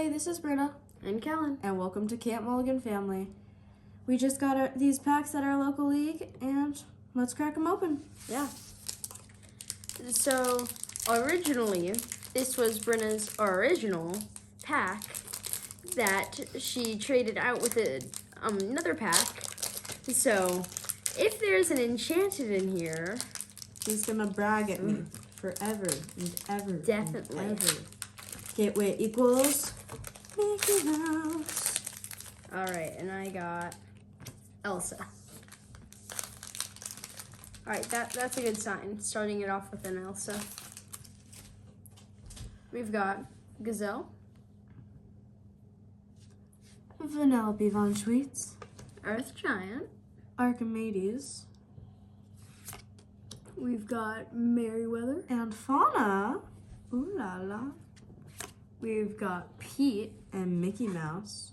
Hey, this is Brynna and Kellen. and welcome to Camp Mulligan Family. We just got these packs at our local league, and let's crack them open. Yeah. So, originally, this was Brynna's original pack that she traded out with another pack. So, if there's an enchanted in here, He's gonna brag at me forever and ever. Definitely. And ever. Gateway equals Mickey Mouse. Alright, and I got Elsa. Alright, that's a good sign, starting it off with an Elsa. We've got Gazelle, Vanellope Von Schweetz, Earth Giant. Archimedes, We've got Merryweather. and Fauna. Ooh la la. We've got Pete. And Mickey Mouse.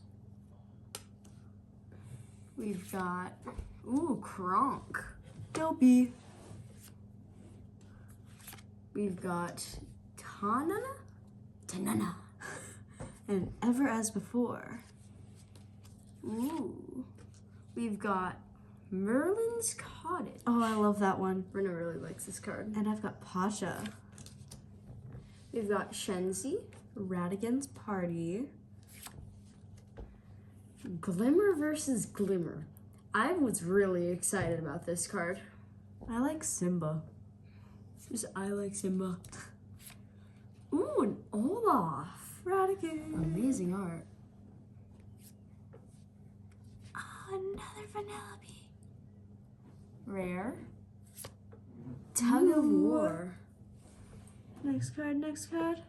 We've got, Kronk. Dopey. We've got Tanana. And ever as before. Ooh. We've got Merlin's Cottage. Oh, I love that one. Brynna really likes this card. And I've got Pasha. We've got Shenzi. Radigan's Party. Glimmer versus Glimmer. I was really excited about this card. I like Simba. I like Simba. Ooh, an Olaf. Radigan. Amazing art. Oh, another Vanellope. Rare. Tug of War. Next card.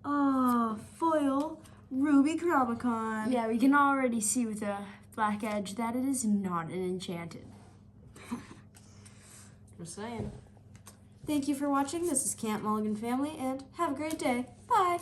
Oh, foil. Ruby Chromicon. Yeah, we can already see with the black edge that it is not an enchanted. Just saying. Thank you for watching. This is Camp Mulligan Family, and have a great day. Bye.